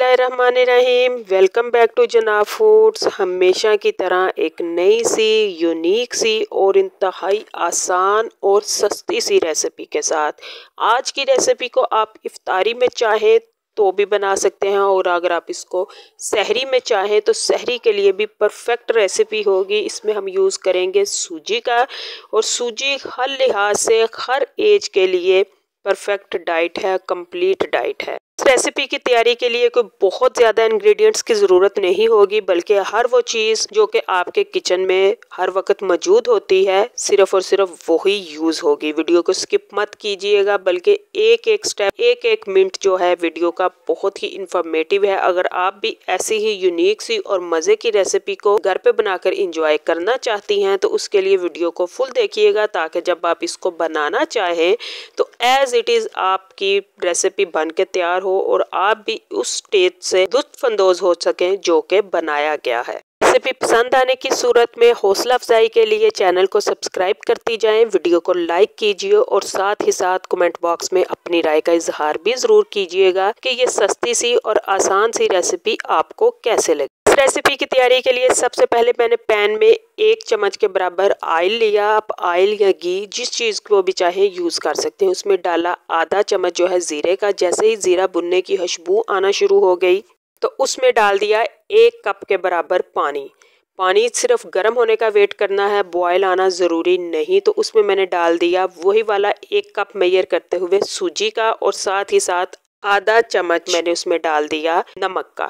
बिस्मिल्लाहिर्रहमानिर्रहीम। Welcome back to जनाब foods. हमेशा की तरह एक नई सी यूनिक सी और इंतहाई आसान और सस्ती सी रेसिपी के साथ। आज की रेसिपी को आप इफ्तारी में चाहें तो भी बना सकते हैं, और अगर आप इसको सहरी में चाहें तो सहरी के लिए भी परफेक्ट रेसिपी होगी। इसमें हम यूज़ करेंगे सूजी का, और सूजी हर लिहाज से हर एज के लिए परफेक्ट डाइट है, कंप्लीट डाइट है। इस रेसिपी की तैयारी के लिए कोई बहुत ज़्यादा इंग्रेडिएंट्स की ज़रूरत नहीं होगी, बल्कि हर वो चीज़ जो कि आपके किचन में हर वक्त मौजूद होती है सिर्फ और सिर्फ वही यूज़ होगी। वीडियो को स्किप मत कीजिएगा, बल्कि एक एक स्टेप, एक एक मिनट जो है वीडियो का बहुत ही इंफॉर्मेटिव है। अगर आप भी ऐसी ही यूनिक सी और मज़े की रेसिपी को घर पे बनाकर इंजॉय करना चाहती हैं तो उसके लिए वीडियो को फुल देखिएगा, ताकि जब आप इसको बनाना चाहें तो एज इट इज़ आपकी रेसिपी बन के तैयार हो और आप भी उस टेस्ट से लुत्फानंदोज हो सकें जो कि बनाया गया है। रेसिपी पसंद आने की सूरत में हौसला अफजाई के लिए चैनल को सब्सक्राइब करती जाएं, वीडियो को लाइक कीजिए और साथ ही साथ कमेंट बॉक्स में अपनी राय का इजहार भी जरूर कीजिएगा कि ये सस्ती सी और आसान सी रेसिपी आपको कैसे लगी। इस रेसिपी की तैयारी के लिए सबसे पहले मैंने पैन में 1 चम्मच के बराबर ऑयल लिया। आप ऑयल या घी जिस चीज़ को भी चाहे यूज़ कर सकते हैं। उसमें डाला आधा चम्मच जो है ज़ीरे का। जैसे ही ज़ीरा भुनने की खुशबू आना शुरू हो गई तो उसमें डाल दिया 1 कप के बराबर पानी। पानी सिर्फ गर्म होने का वेट करना है, बॉयल आना ज़रूरी नहीं। तो उसमें मैंने डाल दिया वही वाला 1 कप मेजर करते हुए सूजी का, और साथ ही साथ आधा चम्मच मैंने उसमें डाल दिया नमक का।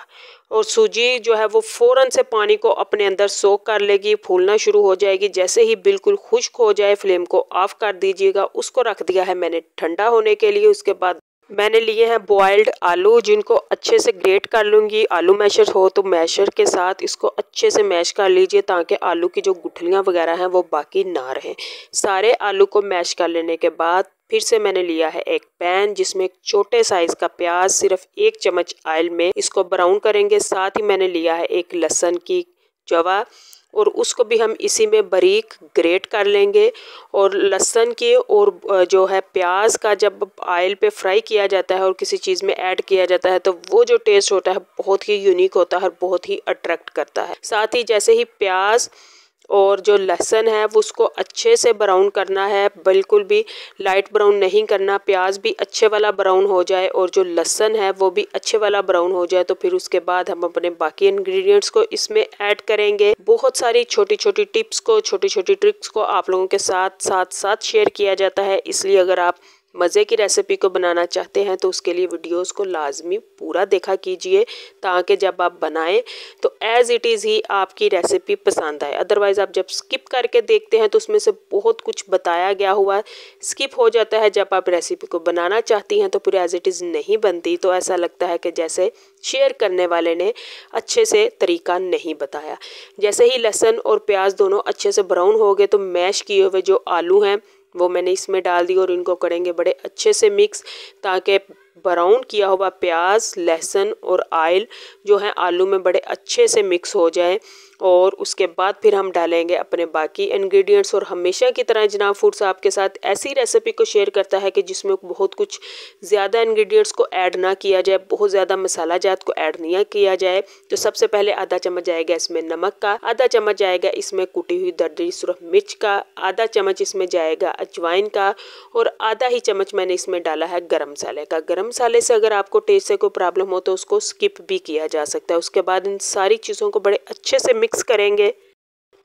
और सूजी जो है वो फ़ौरन से पानी को अपने अंदर सोख कर लेगी, फूलना शुरू हो जाएगी। जैसे ही बिल्कुल खुश्क हो जाए फ्लेम को ऑफ कर दीजिएगा। उसको रख दिया है मैंने ठंडा होने के लिए। उसके बाद मैंने लिए हैं बॉइल्ड आलू, जिनको अच्छे से ग्रेट कर लूँगी। आलू मैशर हो तो मैशर के साथ इसको अच्छे से मैश कर लीजिए, ताकि आलू की जो गुठलियाँ वगैरह हैं वो बाकी ना रहें। सारे आलू को मैश कर लेने के बाद फिर से मैंने लिया है एक पैन, जिसमें एक छोटे साइज़ का प्याज सिर्फ 1 चम्मच ऑयल में इसको ब्राउन करेंगे। साथ ही मैंने लिया है एक लहसुन की जवा, और उसको भी हम इसी में बारीक ग्रेट कर लेंगे। और लहसुन के और जो है प्याज का जब ऑयल पे फ्राई किया जाता है और किसी चीज़ में ऐड किया जाता है तो वो जो टेस्ट होता है बहुत ही यूनिक होता है और बहुत ही अट्रैक्ट करता है। साथ ही जैसे ही प्याज और जो लहसुन है वो उसको अच्छे से ब्राउन करना है, बिल्कुल भी लाइट ब्राउन नहीं करना। प्याज भी अच्छे वाला ब्राउन हो जाए और जो लहसुन है वो भी अच्छे वाला ब्राउन हो जाए, तो फिर उसके बाद हम अपने बाकी इंग्रेडिएंट्स को इसमें ऐड करेंगे। बहुत सारी छोटी छोटी टिप्स को, छोटी छोटी ट्रिक्स को आप लोगों के साथ शेयर किया जाता है। इसलिए अगर आप मज़े की रेसिपी को बनाना चाहते हैं तो उसके लिए वीडियोस को लाजमी पूरा देखा कीजिए, ताकि जब आप बनाएं तो एज़ इट इज़ ही आपकी रेसिपी पसंद आए। अदरवाइज़ आप जब स्किप करके देखते हैं तो उसमें से बहुत कुछ बताया गया हुआ स्किप हो जाता है। जब आप रेसिपी को बनाना चाहती हैं तो फिर एज़ इट इज़ नहीं बनती, तो ऐसा लगता है कि जैसे शेयर करने वाले ने अच्छे से तरीका नहीं बताया। जैसे ही लहसुन और प्याज दोनों अच्छे से ब्राउन हो गए तो मैश किए हुए जो आलू हैं वो मैंने इसमें डाल दी, और इनको करेंगे बड़े अच्छे से मिक्स, ताकि ब्राउन किया हुआ प्याज, लहसुन और ऑयल जो है आलू में बड़े अच्छे से मिक्स हो जाए। और उसके बाद फिर हम डालेंगे अपने बाकी इंग्रेडिएंट्स। और हमेशा की तरह जनाब फूड्स आपके साथ ऐसी रेसिपी को शेयर करता है कि जिसमें बहुत कुछ ज़्यादा इंग्रेडिएंट्स को ऐड ना किया जाए, बहुत ज़्यादा मसाला जात को ऐड नहीं किया जाए। तो सबसे पहले आधा चम्मच जाएगा इसमें नमक का, आधा चम्मच जाएगा इसमें कुटी हुई दरदरी सुरख मिर्च का, आधा चम्मच इसमें जाएगा अजवाइन का, और आधा ही चम्मच मैंने इसमें डाला है गरम मसाले का। गरम मसाले से अगर आपको टेस्ट से कोई प्रॉब्लम हो तो उसको स्किप भी किया जा सकता है। उसके बाद इन सारी चीज़ों को बड़े अच्छे से मिक्स करेंगे,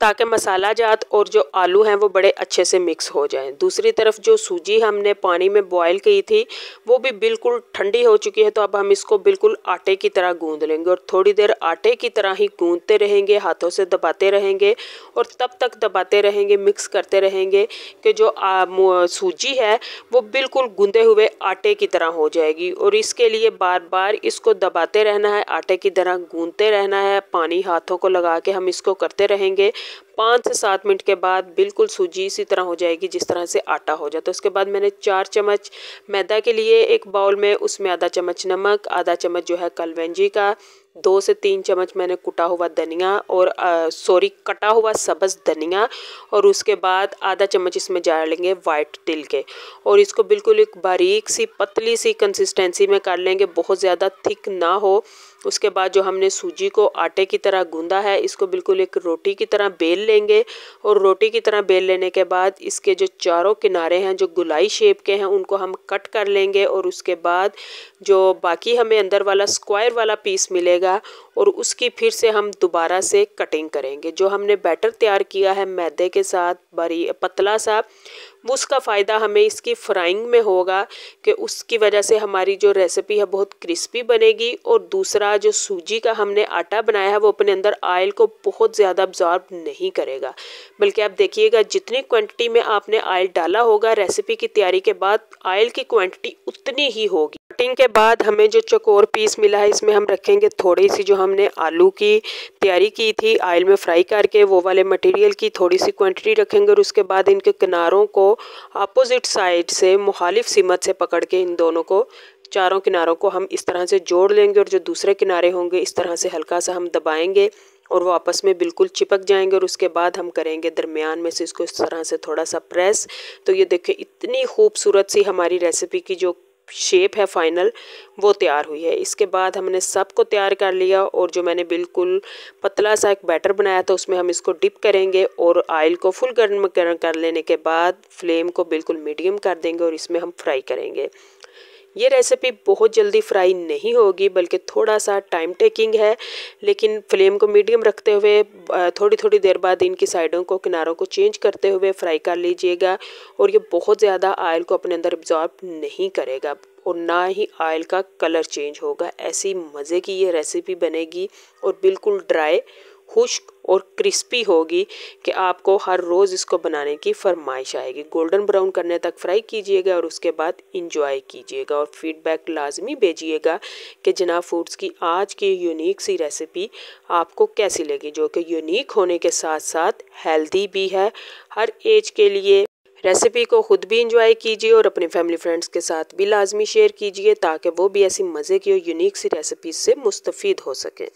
ताकि मसाला जात और जो आलू हैं वो बड़े अच्छे से मिक्स हो जाएं। दूसरी तरफ जो सूजी हमने पानी में बॉईल की थी वो भी बिल्कुल ठंडी हो चुकी है। तो अब हम इसको बिल्कुल आटे की तरह गूंद लेंगे, और थोड़ी देर आटे की तरह ही गूंदते रहेंगे, हाथों से दबाते रहेंगे और तब तक दबाते रहेंगे, मिक्स करते रहेंगे कि जो सूजी है वो बिल्कुल गूंदे हुए आटे की तरह हो जाएगी। और इसके लिए बार बार इसको दबाते रहना है, आटे की तरह गूंदते रहना है। पानी हाथों को लगा के हम इसको करते रहेंगे। 5 से 7 मिनट के बाद बिल्कुल सूजी इसी तरह हो जाएगी जिस तरह से आटा हो जाता है। उसके बाद मैंने 4 चम्मच मैदा के लिए एक बाउल में, उसमें आधा चम्मच नमक, आधा चम्मच जो है कलवंजी का, 2 से 3 चम्मच मैंने कुटा हुआ धनिया और कटा हुआ सब्ज़ धनिया, और उसके बाद आधा चम्मच इसमें डालेंगे वाइट तिल के, और इसको बिल्कुल एक बारीक सी पतली सी कंसिस्टेंसी में कर लेंगे, बहुत ज़्यादा थिक ना हो। उसके बाद जो हमने सूजी को आटे की तरह गूंदा है, इसको बिल्कुल एक रोटी की तरह बेल लेंगे, और रोटी की तरह बेल लेने के बाद इसके जो चारों किनारे हैं जो गोलाई शेप के हैं उनको हम कट कर लेंगे, और उसके बाद जो बाकी हमें अंदर वाला स्क्वायर वाला पीस मिलेगा और उसकी फिर से हम दोबारा से कटिंग करेंगे। जो हमने बैटर तैयार किया है मैदे के साथ पतला सा, उसका फ़ायदा हमें इसकी फ्राइंग में होगा कि उसकी वजह से हमारी जो रेसिपी है बहुत क्रिस्पी बनेगी, और दूसरा जो सूजी का हमने आटा बनाया है वो अपने अंदर ऑयल को बहुत ज़्यादा अब्जॉर्ब नहीं करेगा, बल्कि आप देखिएगा जितनी क्वांटिटी में आपने ऑयल डाला होगा रेसिपी की तैयारी के बाद ऑयल की क्वांटिटी उतनी ही होगी। कटिंग के बाद हमें जो चौकोर पीस मिला है इसमें हम रखेंगे थोड़ी सी जो हमने आलू की तैयारी की थी ऑयल में फ्राई करके, वो वाले मटेरियल की थोड़ी सी क्वांटिटी रखेंगे, और उसके बाद इनके किनारों को अपोजिट साइड से मुखालिफ सिमत से पकड़ के इन दोनों को, चारों किनारों को हम इस तरह से जोड़ लेंगे, और जो दूसरे किनारे होंगे इस तरह से हल्का सा हम दबाएंगे और वो आपस में बिल्कुल चिपक जाएंगे, और उसके बाद हम करेंगे दरमियान में से इसको इस तरह से थोड़ा सा प्रेस। तो ये देखिए इतनी खूबसूरत सी हमारी रेसिपी की जो शेप है फाइनल वो तैयार हुई है। इसके बाद हमने सबको तैयार कर लिया, और जो मैंने बिल्कुल पतला सा एक बैटर बनाया था उसमें हम इसको डिप करेंगे, और ऑयल को फुल गर्म कर लेने के बाद फ्लेम को बिल्कुल मीडियम कर देंगे और इसमें हम फ्राई करेंगे। ये रेसिपी बहुत जल्दी फ्राई नहीं होगी बल्कि थोड़ा सा टाइम टेकिंग है, लेकिन फ्लेम को मीडियम रखते हुए थोड़ी थोड़ी देर बाद इनकी साइडों को, किनारों को चेंज करते हुए फ्राई कर लीजिएगा, और ये बहुत ज़्यादा ऑयल को अपने अंदर एब्जॉर्ब नहीं करेगा और ना ही ऑयल का कलर चेंज होगा। ऐसी मज़े की ये रेसिपी बनेगी और बिल्कुल ड्राई, खुश्क और क्रिस्पी होगी कि आपको हर रोज़ इसको बनाने की फरमाइश आएगी। गोल्डन ब्राउन करने तक फ्राई कीजिएगा और उसके बाद इंजॉय कीजिएगा, और फीडबैक लाजमी भेजिएगा कि जनाब फूड्स की आज की यूनिक सी रेसिपी आपको कैसी लगी, जो कि यूनिक होने के साथ साथ हेल्दी भी है हर एज के लिए। रेसिपी को खुद भी इंजॉय कीजिए और अपने फैमिली फ्रेंड्स के साथ भी लाजमी शेयर कीजिए ताकि वो भी ऐसी मज़े की और यूनिक सी रेसिपी से मुस्तफ़ीद हो सकें।